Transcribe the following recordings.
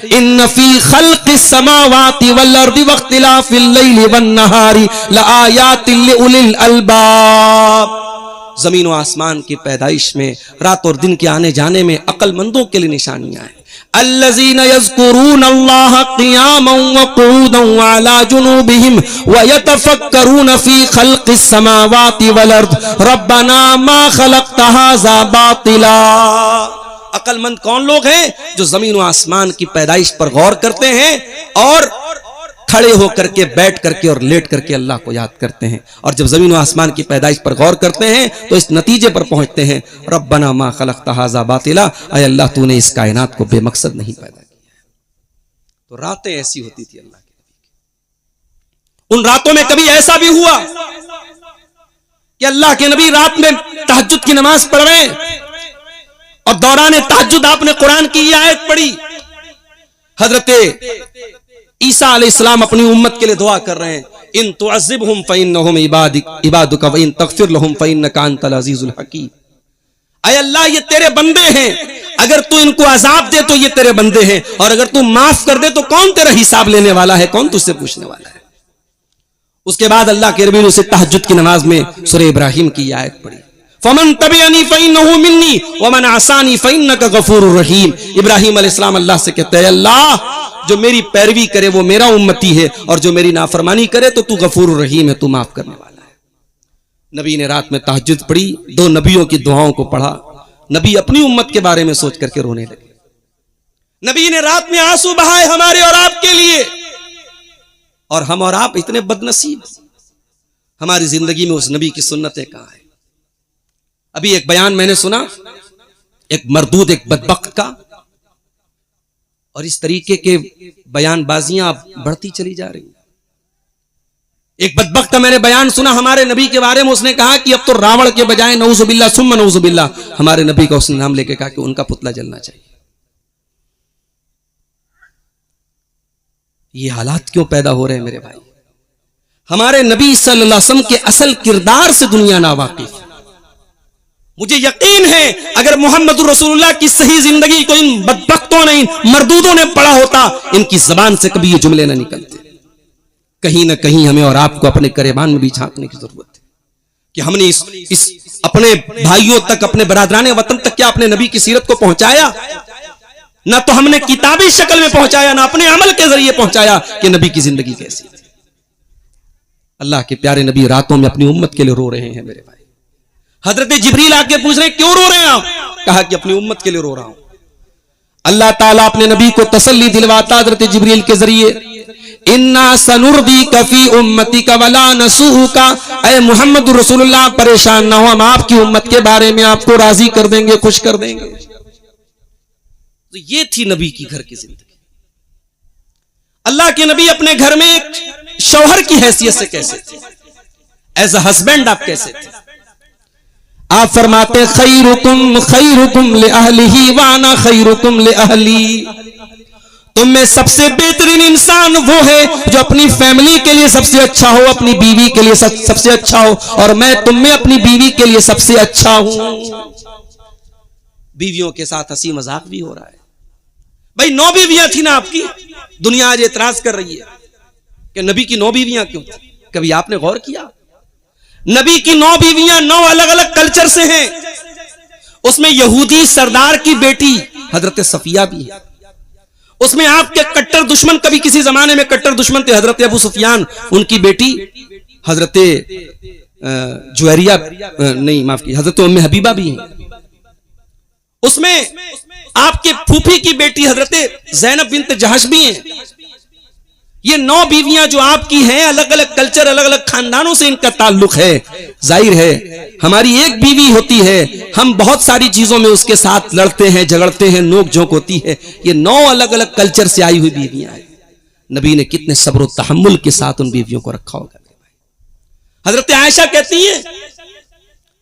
इन्न फी खल्क़िस समावाति वल अर्दि वख्तिलाफिल लैलि वन नहारी लआयातिल लिउलिल अलबाब। जमीन व आसमान की पैदाइश में, रात और दिन के आने जाने में अक्लमंदों के लिए निशानियां हैं। अल्लज़ीना यज़्कुरून अल्लाह क़ियामन व क़ुऊदन व अला जुनूबिहिम व यतफ़क्करून फ़ी ख़ल्क़िस समावाति वल अर्द रब्बना मा ख़लक़्त हाज़ा बातिला। अक्लमंद कौन लोग हैं? जो जमीन व आसमान की पैदाइश पर गौर करते हैं और खड़े होकर के, बैठ करके और लेट करके अल्लाह को याद करते हैं। और जब जमीन व आसमान की पैदाइश पर गौर करते हैं तो इस नतीजे पर पहुंचते हैं, रब्बना मा खलक़्त हाज़ा बातिला, ऐ अल्लाह तूने इस कायनात को बेमकसद नहीं पैदा किया। तो रातें ऐसी होती थी अल्लाह की। उन रातों में कभी ऐसा भी हुआ कि अल्लाह के नबी रात में तहज्जुद की नमाज पढ़ रहे हैं और दौरान तहज्जुद आपने कुरान की ये आयत पढ़ी। हजरत ईसा अलैहिस्सलाम अपनी उम्मत के लिए दुआ कर रहे हैं, इन तुअज़्ज़िबहुम फ़इन्नहुम इबादुका व इन तग़फ़िर लहुम फ़इन्नका अंतल अज़ीज़ुल हकीम। ऐ अल्लाह, ये तेरे बंदे हैं, अगर तू इनको अजाब दे तो ये तेरे बंदे हैं, और अगर तू माफ कर दे तो कौन तेरा हिसाब लेने वाला है, कौन तुझसे पूछने वाला है। उसके बाद अल्लाह के नबी ने उसे तहज्जुद की नमाज में सूरह इब्राहिम की आयत पढ़ी, फमन तबिअनी फ़इन्नहु मिन्नी व मन असानी फ़इन्नका गफ़ूरुर रहीम। इब्राहिम अलैहिस्सलाम अल्लाह से कहते हैं, अल्लाह जो मेरी पैरवी करे वो मेरा उम्मती है, और जो मेरी नाफरमानी करे तो तू गफूर रहीम है, तू माफ करने वाला है। नबी ने रात में तहज्जुद पढ़ी, दो नबियों की दुआओं को पढ़ा। नबी अपनी उम्मत के बारे में सोच करके रोने लगे। नबी ने रात में आंसू बहाए हमारे और आपके लिए, और हम और आप इतने बदनसीब, हमारी जिंदगी में उस नबी की सुन्नतें कहां है। अभी एक बयान मैंने सुना, एक मरदूद, एक बदबख्त का, और इस तरीके के बयानबाजियां अब बढ़ती चली जा रही हैं। एक बदबख्त का मैंने बयान सुना हमारे नबी के बारे में, उसने कहा कि अब तो रावण के बजाय नऊजुबिल्लाह सुम्मा नऊजुबिल्लाह, हमारे नबी का उसने नाम लेके कहा कि उनका पुतला जलना चाहिए। ये हालात क्यों पैदा हो रहे हैं मेरे भाई? हमारे नबी सल्लल्लाहु अलैहि वसल्लम के असल किरदार से दुनिया नावाकिफ। मुझे यकीन है अगर मोहम्मद रसूलुल्लाह की सही जिंदगी को इन बदबख्तों ने, इन मरदूदों ने पढ़ा होता, इनकी जबान से कभी ये जुमले न निकलते। कहीं ना कहीं हमें और आपको अपने करेबान में भी झांकने की जरूरत है कि हमने इस अपने भाइयों तक, अपने बरादराने वतन तक क्या अपने नबी की सीरत को पहुंचाया? ना तो हमने किताबी शक्ल में पहुंचाया, ना अपने अमल के जरिए पहुंचाया कि नबी की जिंदगी कैसी थी। अल्लाह के प्यारे नबी रातों में अपनी उम्मत के लिए रो रहे हैं मेरे भाई। हजरत जिब्रील आके पूछ रहे क्यों रो रहे हैं आप? कहा कि अपनी उम्मत के लिए रो रहा हूं। अल्लाह ताला अपने नबी को तसल्ली दिलवाता हजरत जिब्रील के जरिए, इन्ना सनुर्दीका फी उम्मतिका वला नसूका, ऐ मोहम्मद रसूलुल्लाह परेशान ना हो, हम आपकी उम्मत के बारे में आपको राजी कर देंगे, खुश कर देंगे। तो ये थी नबी की घर की जिंदगी। अल्लाह के नबी अपने घर में एक शौहर की हैसियत से कैसे थे, एज अ हस्बैंड आप कैसे थे? आप फरमाते खैरुकुम ले अहलिही व अना खैरुकुम ले अहली। तुम में सबसे बेहतरीन इंसान वो है जो अपनी फैमिली के लिए सबसे अच्छा हो, अपनी बीवी के लिए सबसे अच्छा हो, और मैं तुम में अपनी बीवी के लिए सबसे अच्छा हूं। बीवियों के साथ हंसी मजाक भी हो रहा है। भाई 9 बीवियां थी ना आपकी, दुनिया आज एतराज कर रही है कि नबी की 9 बीवियां क्यों थी? कभी आपने गौर किया? नबी की 9 बीवियां 9 अलग अलग कल्चर से हैं। उसमें यहूदी सरदार की बेटी हजरत सफिया भी है। उसमें आपके कट्टर दुश्मन, कभी किसी जमाने में कट्टर दुश्मन थे हजरत अबू सुफियान, उनकी बेटी हजरत जुवैरिया, नहीं माफ की, हजरत उम्मे हबीबा भी है। उसमें आपके फूफी की बेटी हजरत ज़ैनब बिन्त जहश भी हैं। ये 9 बीवियां जो आपकी हैं, अलग अलग कल्चर, अलग अलग खानदानों से इनका ताल्लुक है। जाहिर है हमारी एक बीवी होती है, हम बहुत सारी चीजों में उसके साथ लड़ते हैं, झगड़ते हैं, नोक झोंक होती है। ये 9 अलग अलग कल्चर से आई हुई बीवियां हैं। नबी ने कितने सब्र और तहम्मुल के साथ उन बीवियों को रखा होगा। हजरत आयशा कहती है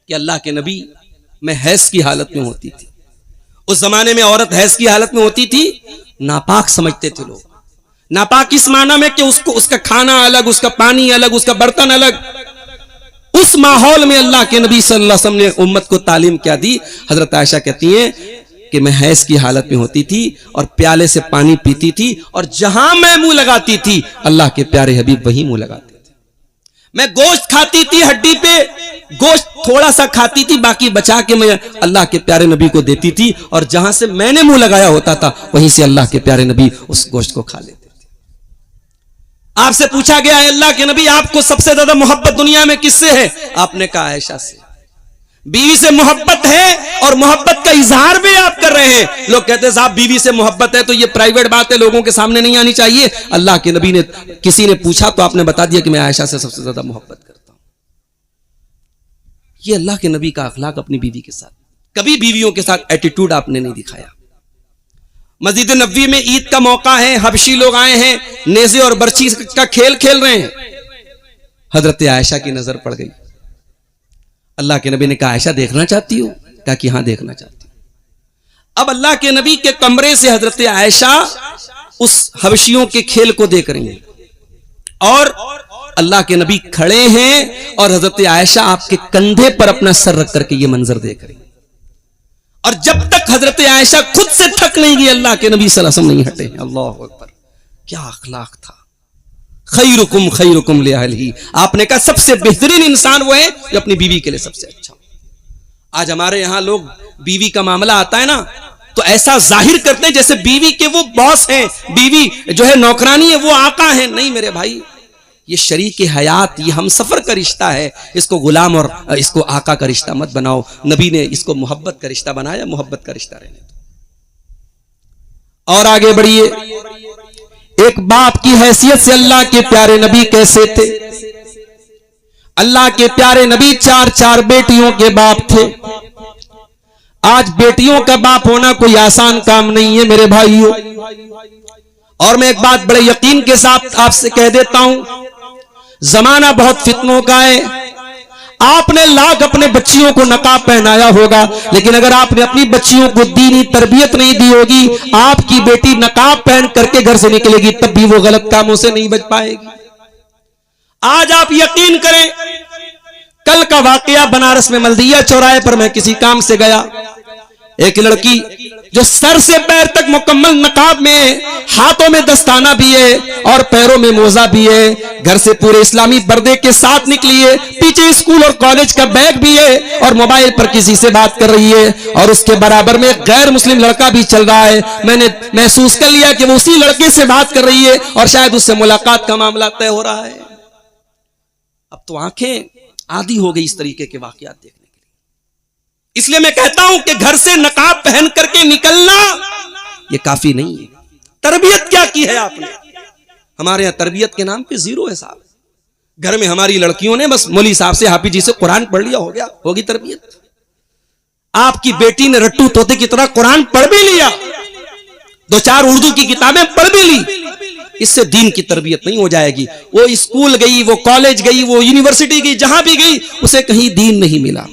कि अल्लाह के नबी, मैं हैज की हालत में होती थी। उस जमाने में औरत हैज की हालत में होती थी, नापाक समझते थे लोग। नापाक इस माना में कि उसका खाना अलग, उसका पानी अलग, उसका बर्तन अलग। उस माहौल में अल्लाह के नबी सल्लल्लाहु अलैहि वसल्लम ने उम्मत को तालीम क्या दी। हजरत आयशा कहती हैं कि मैं हैज की हालत में होती थी और प्याले से पानी पीती थी और जहां मैं मुंह लगाती थी अल्लाह के प्यारे हबीब वही मुंह लगाते थे। मैं गोश्त खाती थी, हड्डी पे गोश्त थोड़ा सा खाती थी, बाकी बचा के मैं अल्लाह के प्यारे नबी को देती थी और जहां से मैंने मुंह लगाया होता था वहीं से अल्लाह के प्यारे नबी उस गोश्त को खा लेते थे। आपसे पूछा गया है अल्लाह के नबी आपको सबसे ज्यादा मोहब्बत दुनिया में किससे है? आपने कहा आयशा से। बीवी से मोहब्बत है और मोहब्बत का इजहार भी आप कर रहे हैं। लोग कहते हैं साहब बीवी से मोहब्बत है तो ये प्राइवेट बात है, लोगों के सामने नहीं आनी चाहिए। अल्लाह के नबी ने, किसी ने पूछा तो आपने बता दिया कि मैं आयशा से सबसे ज्यादा मोहब्बत करता हूं। ये अल्लाह के नबी का अखलाक अपनी बीवी के साथ। कभी बीवियों के साथ एटीट्यूड आपने नहीं दिखाया। मस्जिद नबवी में ईद का मौका है, हबशी लोग आए हैं, नेज़े और बर्छी का खेल खेल रहे हैं। हजरत आयशा की नजर पड़ गई। अल्लाह के नबी ने कहा आयशा देखना चाहती हो? कहा कि हां देखना चाहती हूं। अब अल्लाह के नबी के कमरे से हजरत आयशा उस हबशियों के खेल को देख रही हैं और अल्लाह के नबी खड़े हैं और हजरत आयशा आपके कंधे पर अपना सर रख करके ये मंजर देख रही हैं। और जब तक हजरत आयशा खुद से थक नहीं गई अल्लाह के नबी सल्लल्लाहु अलैहि वसल्लम नहीं हटे। अल्लाह अकबर, क्या अखलाक था। खैरुकुम खैरुकुम लिअहलिही, आपने कहा सबसे बेहतरीन इंसान वो है जो अपनी बीवी के लिए सबसे अच्छा। आज हमारे यहां लोग बीवी का मामला आता है ना तो ऐसा जाहिर करते हैं जैसे बीवी के वो बॉस हैं, बीवी जो है नौकरानी है, वो आका है। नहीं मेरे भाई, ये शरीक हयात, ये हम सफर का रिश्ता है। इसको गुलाम और इसको आका का रिश्ता मत बनाओ। नबी ने इसको मोहब्बत का रिश्ता बनाया, मोहब्बत का रिश्ता रहने दो। और आगे बढ़िए, एक बाप की हैसियत से अल्लाह के प्यारे नबी कैसे थे? अल्लाह के प्यारे नबी चार चार बेटियों के बाप थे। आज बेटियों का बाप होना कोई आसान काम नहीं है मेरे भाइयों। और मैं एक बात बड़े यकीन के साथ आपसे कह देता हूं, जमाना बहुत फितनों का है। आपने लाख अपने बच्चियों को नकाब पहनाया होगा, लेकिन अगर आपने अपनी बच्चियों को दीनी तरबियत नहीं दी होगी, आपकी बेटी नकाब पहन करके घर से निकलेगी तब भी वो गलत कामों से नहीं बच पाएगी। आज आप यकीन करें, कल का वाकया बनारस में मल्दिया चौराहे पर मैं किसी काम से गया। एक लड़की जो सर से पैर तक मुकम्मल नकाब में, हाथों में दस्ताना भी है और पैरों में मोजा भी है, घर से पूरे इस्लामी पर्दे के साथ निकली है, पीछे स्कूल और कॉलेज का बैग भी है और मोबाइल पर किसी से बात कर रही है और उसके बराबर में एक गैर मुस्लिम लड़का भी चल रहा है। मैंने महसूस कर लिया कि वो उसी लड़के से बात कर रही है और शायद उससे मुलाकात का मामला तय हो रहा है। अब तो आंखें आदी हो गई इस तरीके के वाकयात देखने के लिए। इसलिए मैं कहता हूं कि घर से नकाब पहन करके निकलना ये काफी नहीं है। तरबियत क्या की है आपने? हमारे यहां तरबियत के नाम पे जीरो है साहब। घर में हमारी लड़कियों ने बस मौलवी साहब से, हाफिज जी से कुरान पढ़ लिया, हो गया, होगी तरबियत। आपकी बेटी ने रट्टू तोते की तरह कुरान पढ़ भी लिया, दो चार उर्दू की किताबें पढ़ भी ली, इससे दीन की तरबियत नहीं हो जाएगी। वो स्कूल गई, वो कॉलेज गई, वो यूनिवर्सिटी गई, जहां भी गई उसे कहीं दीन नहीं मिला।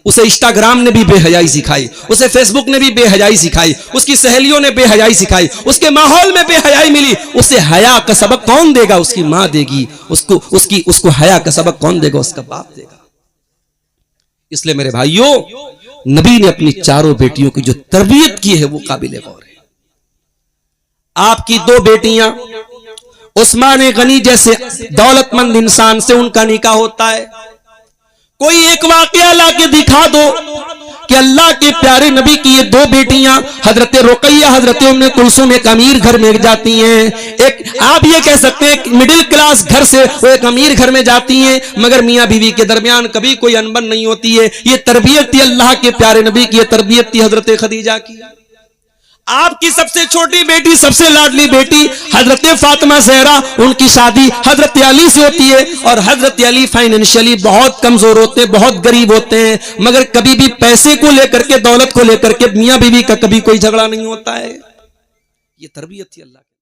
उसे इंस्टाग्राम ने भी बेहयाई सिखाई, उसे फेसबुक ने भी बेहयाई सिखाई, उसकी सहेलियों ने बेहयाई सिखाई, उसके माहौल में बेहयाई मिली। उसे हया का सबक कौन देगा? उसकी मां देगी। उसको हया का सबक कौन देगा? उसका बाप देगा। इसलिए मेरे भाइयों, नबी ने अपनी चारों बेटियों की जो तरबियत की है वो काबिल गौर है। आपकी दो बेटियां, उस्मान गनी जैसे दौलतमंद इंसान से उनका निकाह होता है। कोई एक वाकया लाके दिखा दो कि अल्लाह के प्यारे नबी की ये दो बेटियां हजरत रुकैया, हजरत उम्मे कुलसूम एक अमीर घर में जाती हैं। एक आप ये कह सकते हैं मिडिल क्लास घर से वो एक अमीर घर में जाती हैं, मगर मियां बीवी के दरमियान कभी कोई अनबन नहीं होती है। ये तरबियत थी अल्लाह के प्यारे नबी की, ये तरबियत थी हजरत खदीजा की। आपकी सबसे छोटी बेटी, सबसे लाडली बेटी हजरत फातिमा ज़हरा, उनकी शादी हजरत अली से होती है और हजरत अली फाइनेंशियली बहुत कमजोर होते हैं, बहुत गरीब होते हैं, मगर कभी भी पैसे को लेकर के, दौलत को लेकर के मियां बीवी का कभी कोई झगड़ा नहीं होता है। ये तरबियत थी अल्लाह की।